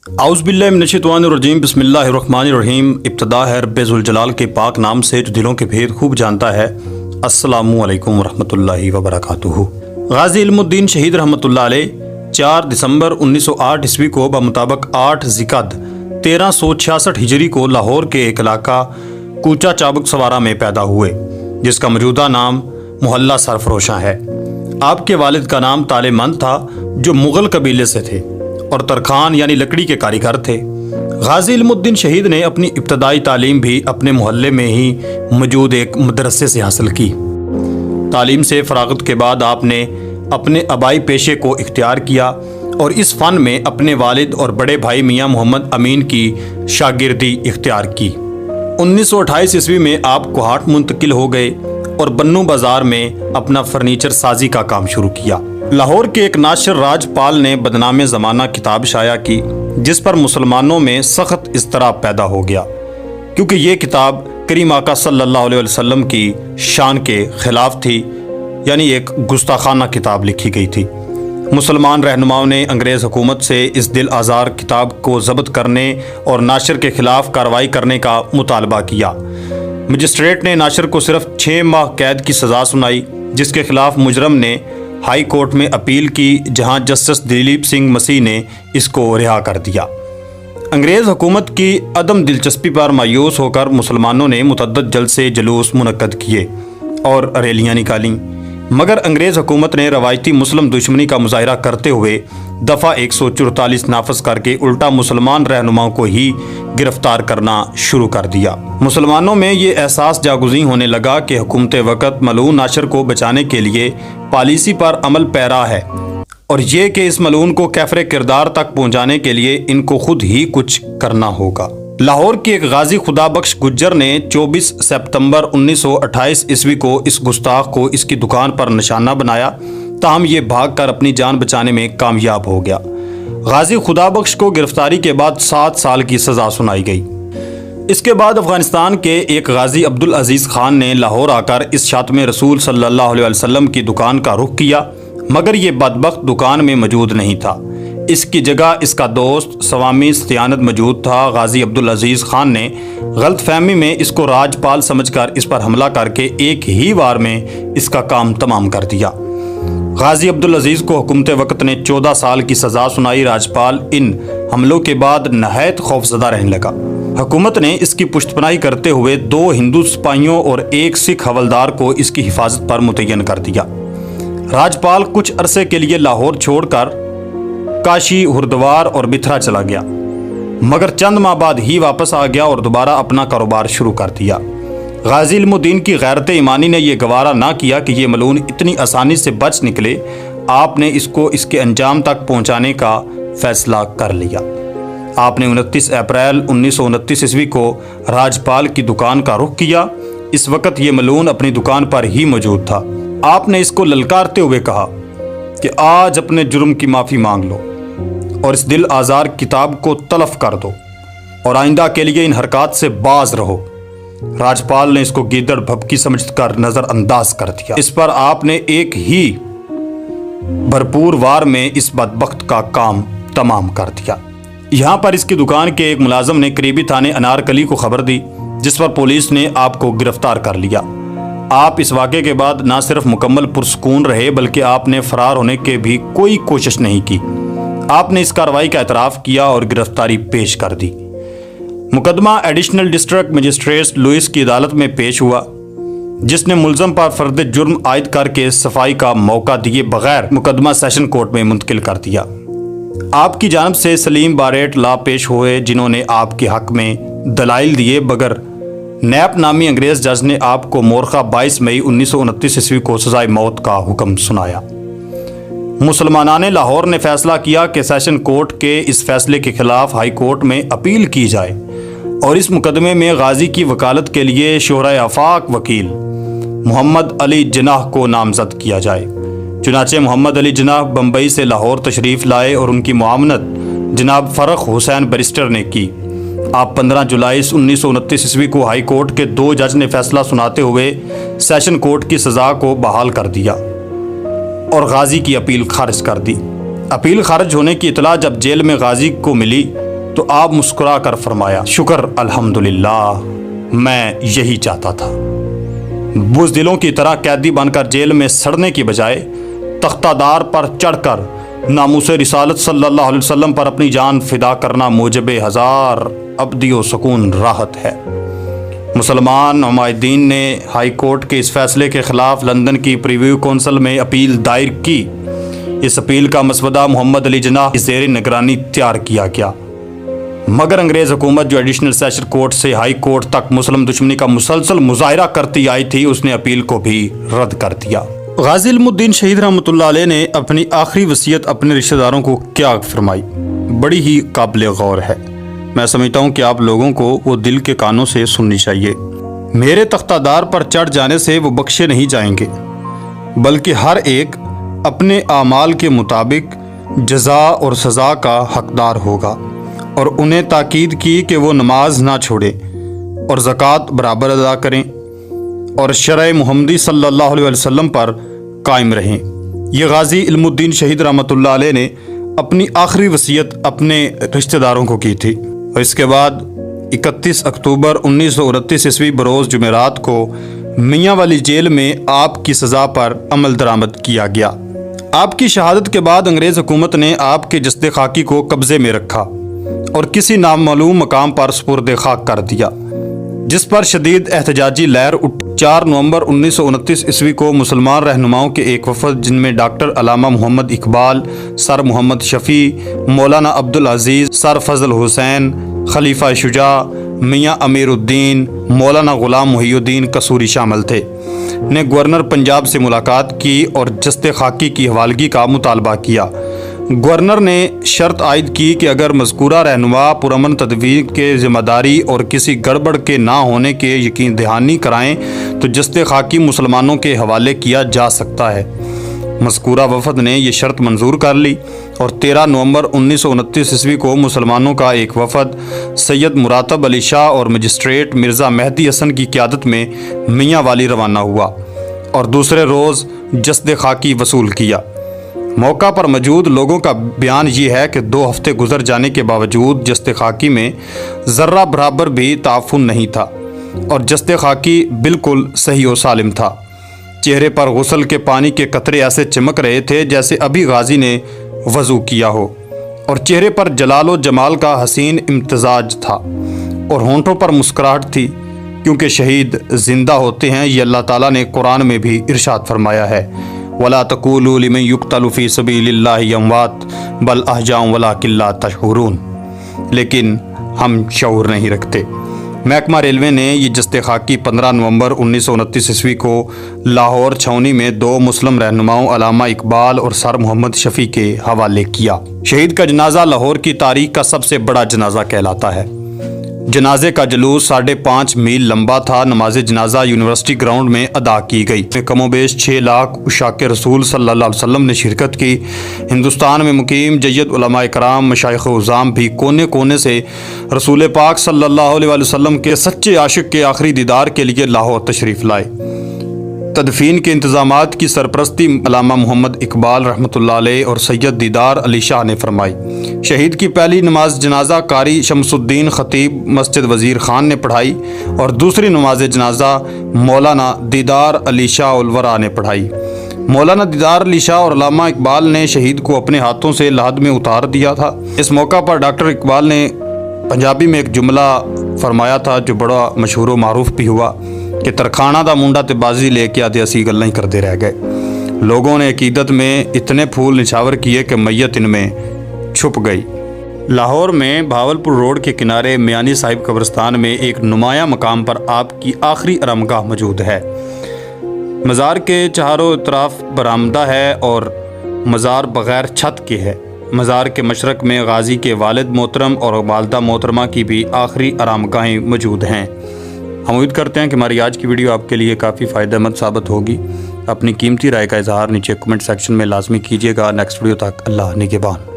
आउज़ुबिल्लाहि मिनश्शैतानिर्रजीम बिस्मिल्लाहिर्रहमानिर्रहीम। इब्तिदा है रब्बुल-जलाल के पाक नाम से जो दिलों के भेद खूब जानता है। अस्सलामु अलैकुम वरहमतुल्लाहि वबरकातुहू। गाज़ी इल्मुद्दीन शहीद रहमतुल्लाह अलैह 4 दिसंबर 1908 ईस्वी को बमुताबिक 8 ज़िक़द 1366 हिजरी को लाहौर के एक इलाका कूचा चाबुक सवारा में पैदा हुए, जिसका मौजूदा नाम मोहल्ला सरफरोशां है। आपके वालिद का नाम तालेमंद था, जो मुग़ल कबीले से थे और तरखान यानी लकड़ी के कारीगर थे। गाज़ी इल्मुद्दीन शहीद ने अपनी इब्तदाई तालीम भी अपने मोहल्ले में ही मौजूद एक मदरसे से हासिल की। तालीम से फ़राग़त के बाद आपने अपने आबाई पेशे को इख्तियार किया और इस फ़न में अपने वालिद और बड़े भाई मियाँ मोहम्मद अमीन की शागिर्दी इख्तियार की। 1928 ईस्वी में आप कोहाट मुंतकिल हो गए और बन्नू बाज़ार में अपना फर्नीचर साजी का काम शुरू किया। लाहौर के एक नाशर राजपाल ने बदनामे ज़माना किताब शाया की, जिस पर मुसलमानों में सख्त इज़्तिराब पैदा हो गया, क्योंकि ये किताब करीम आका सल्लल्लाहु अलैहि वसल्लम की शान के ख़िलाफ़ थी, यानी एक गुस्ताखाना किताब लिखी गई थी। मुसलमान रहनुमाओं ने अंग्रेज़ हुकूमत से इस दिल आज़ार किताब को ज़ब्त करने और नाशर के ख़िलाफ़ कार्रवाई करने का मुतालबा किया। मजिस्ट्रेट ने नाशर को सिर्फ 6 माह कैद की सज़ा सुनाई, जिसके खिलाफ मुजरम ने हाई कोर्ट में अपील की, जहां जस्टिस दिलीप सिंह मसीह ने इसको रिहा कर दिया। अंग्रेज़ हुकूमत की अदम दिलचस्पी पर मायूस होकर मुसलमानों ने मुतअद्दिद जलसे जुलूस मुनक्कद किए और रैलियाँ निकालीं, मगर अंग्रेज़ हुकूमत ने रवायती मुस्लिम दुश्मनी का मुजाहरा करते हुए दफ़ा 144 नाफज करके उल्टा मुसलमान रहनुमाओं को ही गिरफ्तार करना शुरू कर दिया। मुसलमानों में ये एहसास जागुज़ी होने लगा कि हुकूमत वक़्त मलून नाशर को बचाने के लिए पॉलिसी पर अमल पैरा है, और ये कि इस मलून को कैफरे किरदार तक पहुँचाने के लिए इनको खुद ही कुछ करना होगा। लाहौर के एक गाजी खुदाबख्श गुज्जर ने 24 सितंबर 1928 ईस्वी को इस गुस्ताख को इसकी दुकान पर निशाना बनाया, ताहम ये भागकर अपनी जान बचाने में कामयाब हो गया। गाजी खुदाबख्श को गिरफ्तारी के बाद 7 साल की सज़ा सुनाई गई। इसके बाद अफ़गानिस्तान के एक गाजी अब्दुल अजीज़ खान ने लाहौर आकर इस शातमे रसूल सल्लल्लाहु अलैहि वसल्लम की दुकान का रुख किया, मगर ये बदबख्त दुकान में मौजूद नहीं था। इसकी जगह इसका दोस्त स्वामी सत्यानंद मौजूद था। गाजी अब्दुल अजीज़ खान ने गलतफहमी में इसको राजपाल समझकर इस पर हमला करके एक ही वार में इसका काम तमाम कर दिया। गाजी अब्दुल अजीज़ को हुकूमत वक़्त ने 14 साल की सज़ा सुनाई। राजपाल इन हमलों के बाद नहायत खौफज़दा रहने लगा। हुकूमत ने इसकी पुश्तपनाही करते हुए 2 हिंदू सिपाहियों और 1 सिख हवलदार को इसकी हिफाजत पर मुतय्यन कर दिया। राजपाल कुछ अरसे के लिए लाहौर छोड़कर काशी, हुरद्वार और बिथरा चला गया, मगर चंद माह बाद ही वापस आ गया और दोबारा अपना कारोबार शुरू कर दिया। गाज़ी इल्मुद्दीन की गैरत ईमानी ने यह गवारा ना किया कि ये मलून इतनी आसानी से बच निकले। आपने इसको इसके अंजाम तक पहुंचाने का फैसला कर लिया। आपने 29 अप्रैल 1929 ईस्वी को राजपाल की दुकान का रुख किया। इस वक्त ये मलून अपनी दुकान पर ही मौजूद था। आपने इसको ललकारते हुए कहा कि आज अपने जुर्म की माफ़ी मांग लो और इस दिल आज़ार किताब को तलफ कर दो और आइंदा के लिए इन हरकत से बाज रहो। राजपाल ने इसको गीदड़ भभकी समझकर नज़रअंदाज कर दिया। इस पर आपने एक ही भरपूर वार में इस बदबख्त का काम तमाम कर दिया। यहाँ पर इसकी दुकान के एक मुलाजम ने करीबी थाने अनारकली को खबर दी, जिस पर पुलिस ने आपको गिरफ्तार कर लिया। आप इस वाक़े के बाद ना सिर्फ मुकम्मल पुरसकून रहे, बल्कि आपने फ़रार होने की भी कोई कोशिश नहीं की। आपने इस कार्रवाई का एतराफ़ किया और गिरफ्तारी पेश कर दी। मुकदमा एडिशनल डिस्ट्रिक्ट मजिस्ट्रेट लुइस की अदालत में पेश हुआ, जिसने मुलज़म पर फ़र्द जुर्म आयद करके सफाई का मौका दिए बगैर मुकदमा सेशन कोर्ट में मुंतकिल कर दिया। आपकी जानब से सलीम बारेट ला पेश हुए, जिन्होंने आपके हक़ में दलाइल दिए, मगर नैप नामी अंग्रेज़ जज ने आपको मोरखा 22 मई 1929 ईस्वी को सज़ाए मौत का हुक्म सुनाया। मुसलमानाने लाहौर ने फैसला किया कि सेशन कोर्ट के इस फैसले के खिलाफ हाई कोर्ट में अपील की जाए और इस मुकदमे में गाजी की वकालत के लिए शोहरा आफाक वकील मोहम्मद अली जिनाह को नामजद किया जाए। चुनाचे मोहम्मद अली जिनाह बम्बई से लाहौर तशरीफ़ लाए और उनकी मुआवनत जनाब फ़र्रुख हुसैन बैरिस्टर ने की। आप 15 जुलाई 1929 ईस्वी को हाई कोर्ट के 2 जज ने फैसला सुनाते हुए सेशन कोर्ट की सज़ा को बहाल कर दिया और गाजी की अपील खारिज कर दी। अपील खारिज होने की इतला जब जेल में गाजी को मिली تو آپ مسکرا کر فرمایا شکر الحمدللہ، میں یہی چاہتا تھا۔ بزدلوں کی طرح قیدی بن کر جیل میں سڑنے کی بجائے تختہ دار پر چڑھ کر ناموس رسالت صلی اللہ علیہ وسلم پر اپنی جان فدا کرنا موجب ہزار ابدی و سکون راحت ہے۔ مسلمان عمائدین نے ہائی کورٹ کے اس فیصلے کے خلاف لندن کی پریویو کونسل میں اپیل دائر کی۔ اس اپیل کا مسودہ محمد علی جناح کی زیر نگرانی تیار کیا گیا، مگر انگریز حکومت جو ایڈیشنل سیشن کورٹ سے ہائی کورٹ تک مسلم دشمنی کا مسلسل مظاہرہ کرتی آئی تھی، اس نے اپیل کو بھی رد کر دیا۔ غازی علم الدین شہید رحمۃ اللہ علیہ نے اپنی آخری وصیت اپنے رشتہ داروں کو کیا فرمائی، بڑی ہی قابل غور ہے۔ میں سمجھتا ہوں کہ آپ لوگوں کو وہ دل کے کانوں سے سننی چاہیے۔ میرے تختہ دار پر چڑھ جانے سے وہ بخشے نہیں جائیں گے، بلکہ ہر ایک اپنے اعمال کے مطابق جزا اور سزا کا حقدار ہوگا، اور انہیں تاکید کی کہ وہ نماز نہ چھوڑیں اور زکوٰۃ برابر ادا کریں اور شرع محمدی صلی اللہ علیہ وسلم پر قائم رہیں۔ یہ غازی علم الدین شہید رحمۃ اللہ علیہ نے اپنی آخری وصیت اپنے رشتہ داروں کو کی تھی، اور اس کے بعد 31 اکتوبر 1929 عیسوی بروز جمعرات کو میاں والی جیل میں آپ کی سزا پر عمل درآمد کیا گیا۔ آپ کی شہادت کے بعد انگریز حکومت نے آپ کے جسد خاکی کو قبضے میں رکھا اور کسی نامعلوم مقام پر سپرد خاک کر دیا، جس پر شدید احتجاجی لہر اٹھ۔ 4 نومبر 1929 عیسوی کو مسلمان رہنماؤں کے ایک وفد، جن میں ڈاکٹر علامہ محمد اقبال، سر محمد شفیع، مولانا عبدالعزیز، سر فضل حسین، خلیفہ شجاع، میاں امیر الدین، مولانا غلام محی الدین قصوری شامل تھے، نے گورنر پنجاب سے ملاقات کی اور جسد خاکی کی حوالگی کا مطالبہ کیا۔ گورنر نے شرط عائد کی کہ اگر مذکورہ رہنما پرامن تدبیر کے ذمہ داری اور کسی گڑبڑ کے نہ ہونے کے یقین دہانی کرائیں تو جسد خاکی مسلمانوں کے حوالے کیا جا سکتا ہے۔ مذکورہ وفد نے یہ شرط منظور کر لی اور 13 نومبر 1929 عیسوی کو مسلمانوں کا ایک وفد سید مراتب علی شاہ اور مجسٹریٹ مرزا مہدی حسن کی قیادت میں میاں والی روانہ ہوا اور دوسرے روز جسد خاکی وصول کیا۔ موقع پر موجود لوگوں کا بیان یہ ہے کہ 2 ہفتے گزر جانے کے باوجود جسد خاکی میں ذرہ برابر بھی تعفن نہیں تھا اور جسد خاکی بالکل صحیح و سالم تھا۔ چہرے پر غسل کے پانی کے قطرے ایسے چمک رہے تھے جیسے ابھی غازی نے وضو کیا ہو، اور چہرے پر جلال و جمال کا حسین امتزاج تھا اور ہونٹوں پر مسکراہٹ تھی، کیونکہ شہید زندہ ہوتے ہیں۔ یہ اللہ تعالیٰ نے قرآن میں بھی ارشاد فرمایا ہے، وَلَا تَقُولُوا لِمَن يُقْتَلُ فِي سَبِيلِ اللَّهِ أَمْوَاتٌ بَلْ أَحْيَاءٌ وَلَٰكِن لَّا تَشْعُرُونَ، لیکن ہم شعور نہیں رکھتے۔ محکمہ ریلوے نے یہ جسد خاکی 15 نومبر 1929 عیسوی کو لاہور چھاؤنی میں 2 مسلم رہنماؤں علامہ اقبال اور سر محمد شفیع کے حوالے کیا۔ شہید کا جنازہ لاہور کی تاریخ کا سب سے بڑا جنازہ کہلاتا ہے۔ جنازے کا جلوس 5.5 میل لمبا تھا۔ نماز جنازہ یونیورسٹی گراؤنڈ میں ادا کی گئی۔ کم و بیش 6 لاکھ عشاق رسول صلی اللہ علیہ وسلم نے شرکت کی۔ ہندوستان میں مقیم جید علماء کرام، مشائخ عظام بھی کونے کونے سے رسول پاک صلی اللہ علیہ وسلم کے سچے عاشق کے آخری دیدار کے لیے لاہور تشریف لائے۔ تدفین کے انتظامات کی سرپرستی علامہ محمد اقبال رحمۃ اللہ علیہ اور سید دیدار علی شاہ نے فرمائی۔ شہید کی پہلی نماز جنازہ قاری شمس الدین خطیب مسجد وزیر خان نے پڑھائی اور دوسری نماز جنازہ مولانا دیدار علی شاہ الورا نے پڑھائی۔ مولانا دیدار علی شاہ اور علامہ اقبال نے شہید کو اپنے ہاتھوں سے لحد میں اتار دیا تھا۔ اس موقع پر ڈاکٹر اقبال نے پنجابی میں ایک جملہ فرمایا تھا جو بڑا مشہور و معروف بھی ہوا کہ ترکھانہ دا منڈا تے بازی لے کے آدھے اسی گلاں ہی کردے رہ گئے۔ لوگوں نے عقیدت میں اتنے پھول نچھاور کیے کہ میت ان میں چھپ گئی۔ لاہور میں بھاولپور روڈ کے کنارے میانی صاحب قبرستان میں ایک نمایاں مقام پر آپ کی آخری آرامگاہ موجود ہے۔ مزار کے چاروں طرف برآمدہ ہے اور مزار بغیر چھت کے ہے۔ مزار کے مشرق میں غازی کے والد محترم اور والدہ محترمہ کی بھی آخری آرامگاہیں موجود ہیں۔ ہم امید کرتے ہیں کہ ہماری آج کی ویڈیو آپ کے لیے کافی فائدہ مند ثابت ہوگی۔ اپنی قیمتی رائے کا اظہار نیچے کمنٹ سیکشن میں لازمی کیجیے گا۔ نیکسٹ ویڈیو تک اللہ نگہبان۔